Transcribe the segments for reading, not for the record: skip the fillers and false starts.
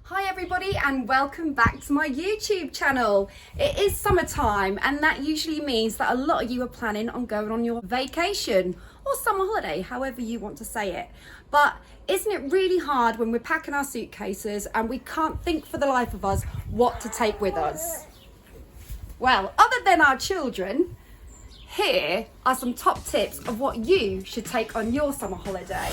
Hi everybody and welcome back to my YouTube channel. It is summertime and that usually means that a lot of you are planning on going on your vacation or summer holiday, however you want to say it. But isn't it really hard when we're packing our suitcases and we can't think for the life of us what to take with us? Well, other than our children, here are some top tips of what you should take on your summer holiday.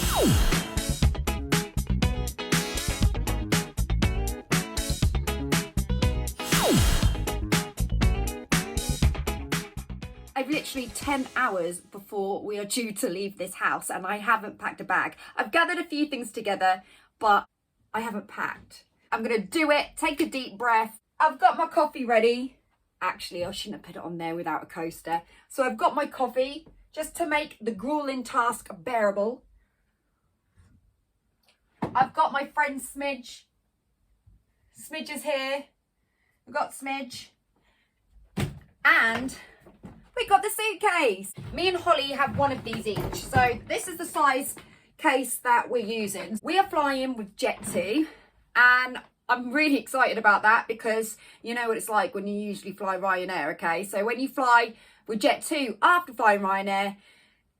I've literally 10 hours before we are due to leave this house and I haven't packed a bag. I've gathered a few things together, but I haven't packed. I'm gonna do it, take a deep breath. I've got my coffee ready. Actually, I shouldn't have put it on there without a coaster. So I've got my coffee just to make the grueling task bearable. I've got my friend Smidge. Smidge is here. We've got Smidge. And we got the suitcase. Me and Holly have one of these each. So this is the size case that we're using. We are flying with Jet2 and I'm really excited about that because you know what it's like when you usually fly Ryanair, okay? So when you fly with Jet2 after flying Ryanair,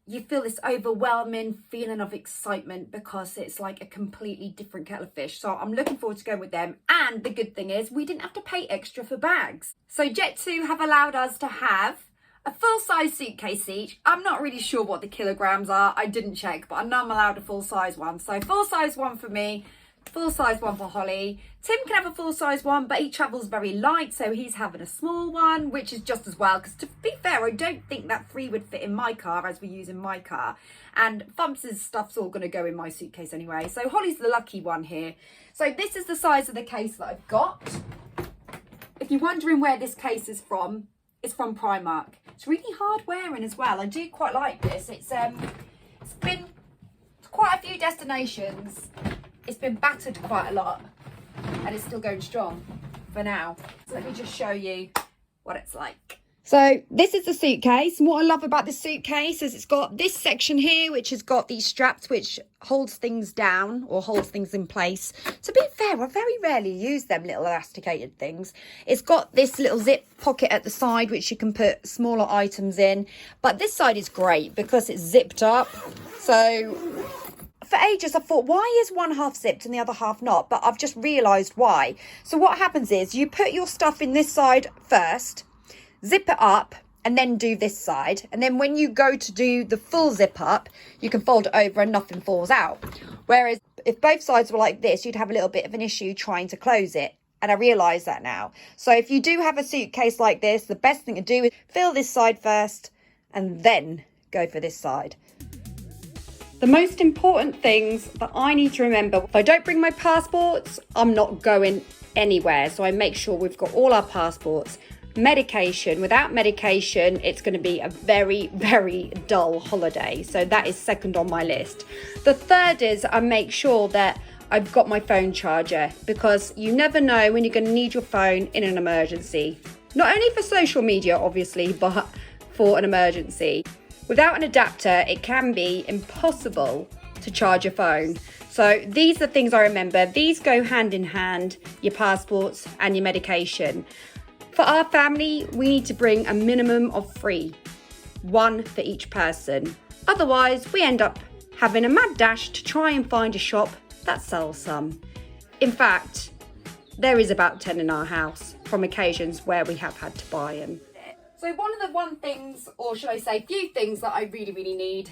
you feel this overwhelming feeling of excitement because it's like a completely different kettle of fish. So I'm looking forward to going with them. And the good thing is we didn't have to pay extra for bags. So Jet2 have allowed us to have a full-size suitcase each. I'm not really sure what the kilograms are. I didn't check, but I know I'm allowed a full-size one. So full-size one for me, full-size one for Holly. Tim can have a full-size one, but he travels very light, so he's having a small one, which is just as well. Because to be fair, I don't think that 3 would fit in my car as we use in my car. And Fumps' stuff's all going to go in my suitcase anyway. So Holly's the lucky one here. So this is the size of the case that I've got. If you're wondering where this case is from, it's from Primark. It's really hard wearing as well. I do quite like this. It's been to quite a few destinations. It's been battered quite a lot and it's still going strong for now. So let me just show you what it's like. So this is the suitcase, and what I love about this suitcase is it's got this section here which has got these straps which holds things down or holds things in place. To be fair, I very rarely use them little elasticated things. It's got this little zip pocket at the side which you can put smaller items in, but this side is great because it's zipped up. So for ages I thought, why is one half zipped and the other half not? But I've just realised why. So what happens is you put your stuff in this side first, zip it up, and then do this side. And then when you go to do the full zip up, you can fold it over and nothing falls out. Whereas if both sides were like this, you'd have a little bit of an issue trying to close it. And I realise that now. So if you do have a suitcase like this, the best thing to do is fill this side first and then go for this side. The most important things that I need to remember, if I don't bring my passports, I'm not going anywhere. So I make sure we've got all our passports. Medication. Without medication, it's going to be a very, very dull holiday. So that is second on my list. The third is I make sure that I've got my phone charger because you never know when you're going to need your phone in an emergency. Not only for social media, obviously, but for an emergency. Without an adapter, it can be impossible to charge your phone. So these are things I remember. These go hand in hand, your passports and your medication. For our family, we need to bring a minimum of 3, 1 for each person. Otherwise, we end up having a mad dash to try and find a shop that sells some. In fact, there is about 10 in our house from occasions where we have had to buy them. So one of the things, or should I say few things that I really, really need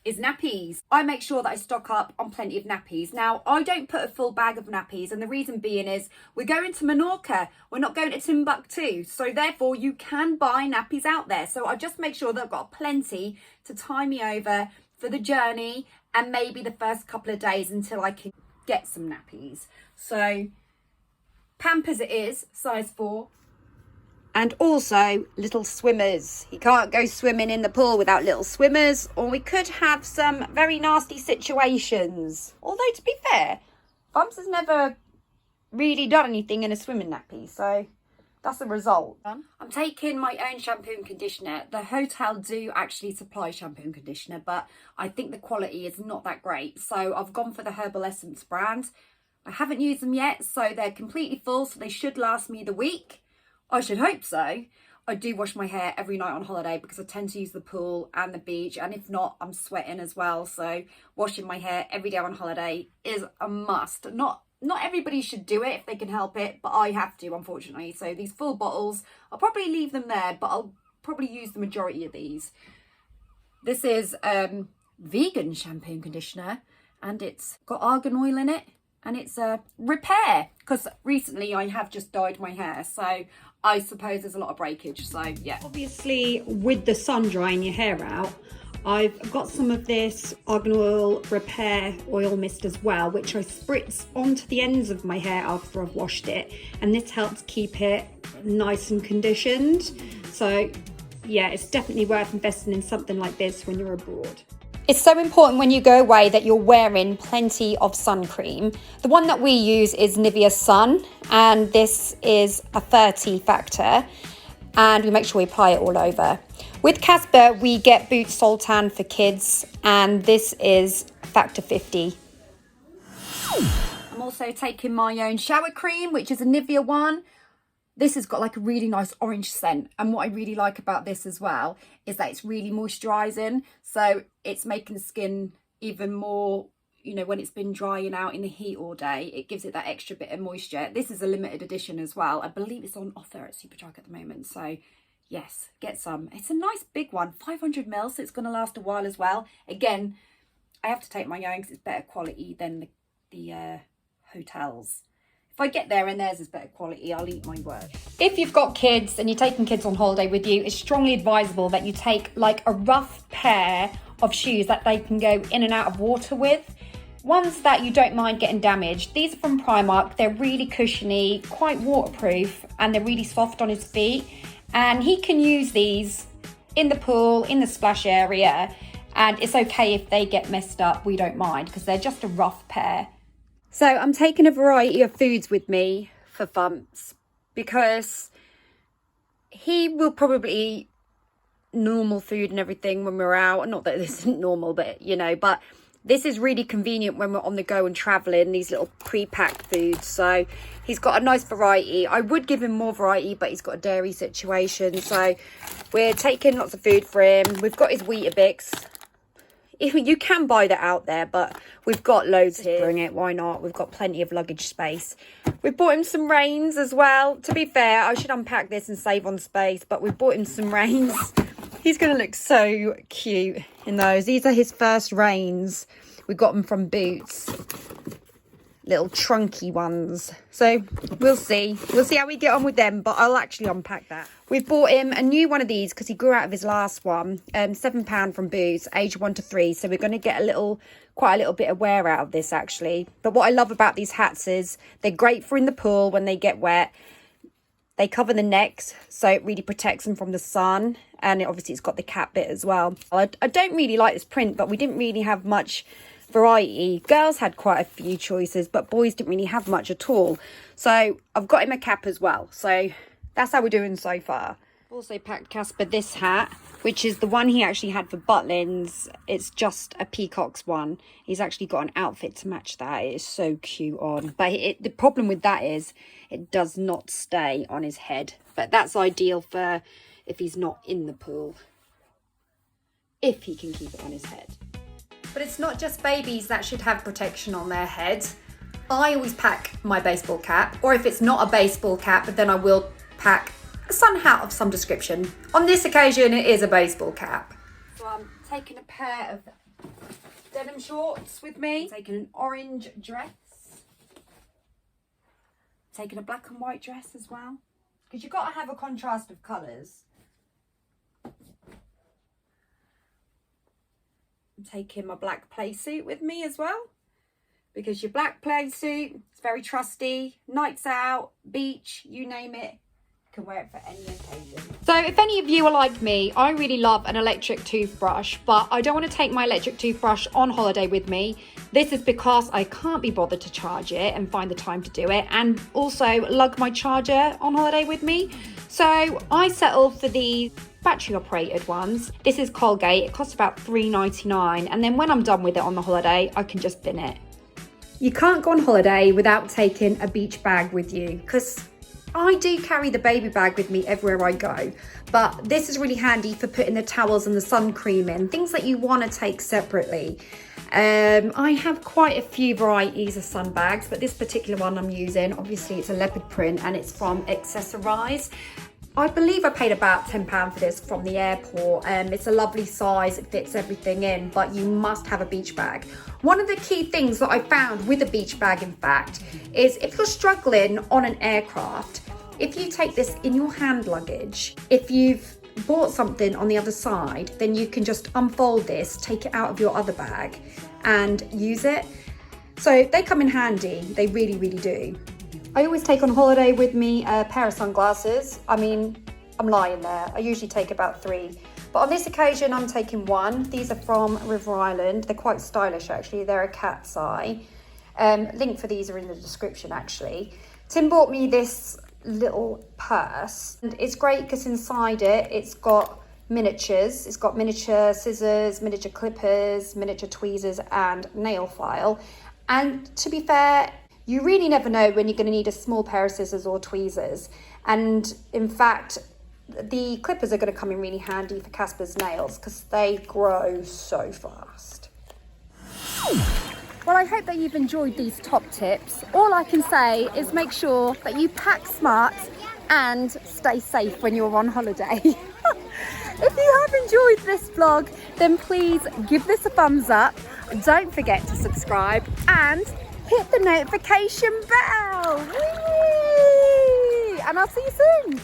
is nappies. I make sure that I stock up on plenty of nappies. Now, I don't put a full bag of nappies, and the reason being is we're going to Menorca. We're not going to Timbuktu. So therefore, you can buy nappies out there. So I just make sure that I've got plenty to tie me over for the journey and maybe the first couple of days until I can get some nappies. So Pampers it is, size 4. And also little swimmers. You can't go swimming in the pool without little swimmers, or we could have some very nasty situations. Although to be fair, Bumps has never really done anything in a swimming nappy, so that's the result. I'm taking my own shampoo and conditioner. The hotel do actually supply shampoo and conditioner, but I think the quality is not that great. So I've gone for the Herbal Essence brand. I haven't used them yet, so they're completely full, so they should last me the week. I should hope so. I do wash my hair every night on holiday because I tend to use the pool and the beach, and if not, I'm sweating as well. So washing my hair every day on holiday is a must. Not everybody should do it if they can help it, but I have to, unfortunately. So these full bottles, I'll probably leave them there, but I'll probably use the majority of these. This is vegan shampoo and conditioner, and it's got argan oil in it, and it's a repair because recently I have just dyed my hair, so I suppose there's a lot of breakage. So yeah, obviously with the sun drying your hair out, I've got some of this Argan Oil Repair Oil Mist as well, which I spritz onto the ends of my hair after I've washed it, and this helps keep it nice and conditioned. So yeah, it's definitely worth investing in something like this when you're abroad. It's so important when you go away that you're wearing plenty of sun cream. The one that we use is Nivea Sun, and this is a 30 factor, and we make sure we apply it all over. With Casper, we get Boot Sultan for kids, and this is factor 50. I'm also taking my own shower cream, which is a Nivea one. This has got like a really nice orange scent, and what I really like about this as well is that it's really moisturising, so it's making the skin even more, you know, when it's been drying out in the heat all day, it gives it that extra bit of moisture. This is a limited edition as well. I believe it's on offer at Superdrug at the moment, so yes, get some. It's a nice big one, 500 ml, so it's going to last a while as well. Again, I have to take my own because it's better quality than the hotels. If I get there and theirs is better quality, I'll eat my word. If you've got kids and you're taking kids on holiday with you, it's strongly advisable that you take like a rough pair of shoes that they can go in and out of water with. Ones that you don't mind getting damaged. These are from Primark. They're really cushiony, quite waterproof, and they're really soft on his feet. And he can use these in the pool, in the splash area, and it's okay if they get messed up. We don't mind because they're just a rough pair. So I'm taking a variety of foods with me for Thumps because he will probably eat normal food and everything when we're out. Not that this isn't normal, but you know, but this is really convenient when we're on the go and traveling, these little pre-packed foods. So he's got a nice variety. I would give him more variety, but he's got a dairy situation. So we're taking lots of food for him. We've got his Weetabix. You can buy that out there, but we've got loads here. Bring it, why not? We've got plenty of luggage space. We've bought him some reins as well. To be fair, I should unpack this and save on space, but we've bought him some reins. He's going to look so cute in those. These are his first reins. We got them from Boots. Little trunky ones. So we'll see. We'll see how we get on with them, but I'll actually unpack that. We've bought him a new one of these because he grew out of his last one. £7 from Boots, age 1 to 3. So we're going to get quite a little bit of wear out of this actually. But what I love about these hats is they're great for in the pool when they get wet. They cover the necks, so it really protects them from the sun. And obviously it's got the cap bit as well. I don't really like this print, but we didn't really have much variety. Girls had quite a few choices, but boys didn't really have much at all. So I've got him a cap as well. So that's how we're doing so far. Also packed Casper this hat, which is the one he actually had for Butlins. It's just a peacock's one. He's actually got an outfit to match that. It is so cute on. But the problem with that is it does not stay on his head. But that's ideal for if he's not in the pool. If he can keep it on his head. But it's not just babies that should have protection on their heads. I always pack my baseball cap, or if it's not a baseball cap, then I will pack a sun hat of some description. On this occasion, it is a baseball cap. So I'm taking a pair of denim shorts with me. I'm taking an orange dress. Taking a black and white dress as well. Because you've got to have a contrast of colours. I'm taking my black play suit with me as well, because your black play suit is very trusty. Nights out, beach, you name it, you can wear it for any occasion. So if any of you are like me, I really love an electric toothbrush, but I don't want to take my electric toothbrush on holiday with me. This is because I can't be bothered to charge it and find the time to do it, and also lug my charger on holiday with me. So I settled for the battery operated ones. This is Colgate. It costs about £3.99, and then when I'm done with it on the holiday, I can just bin it. You can't go on holiday without taking a beach bag with you, because I do carry the baby bag with me everywhere I go, but this is really handy for putting the towels and the sun cream in, things that you want to take separately. I have quite a few varieties of sun bags, but this particular one I'm using, obviously it's a leopard print and it's from Accessorize. I believe I paid about £10 for this from the airport. It's a lovely size, it fits everything in, but you must have a beach bag. One of the key things that I found with a beach bag, in fact, is if you're struggling on an aircraft, if you take this in your hand luggage, if you've bought something on the other side, then you can just unfold this, take it out of your other bag and use it. So they come in handy, they really, really do. I always take on holiday with me a pair of sunglasses. I mean, I'm lying there. I usually take about 3. But on this occasion, I'm taking 1. These are from River Island. They're quite stylish, actually. They're a cat's eye. Link for these are in the description, actually. Tim bought me this little purse. And it's great because inside it, it's got miniatures. It's got miniature scissors, miniature clippers, miniature tweezers, and nail file. And to be fair, you really never know when you're going to need a small pair of scissors or tweezers. And in fact, the clippers are going to come in really handy for Casper's nails because they grow so fast. Well, I hope that you've enjoyed these top tips. All I can say is make sure that you pack smart and stay safe when you're on holiday. If you have enjoyed this vlog, then please give this a thumbs up. Don't forget to subscribe and hit the notification bell. Whee! And I'll see you soon.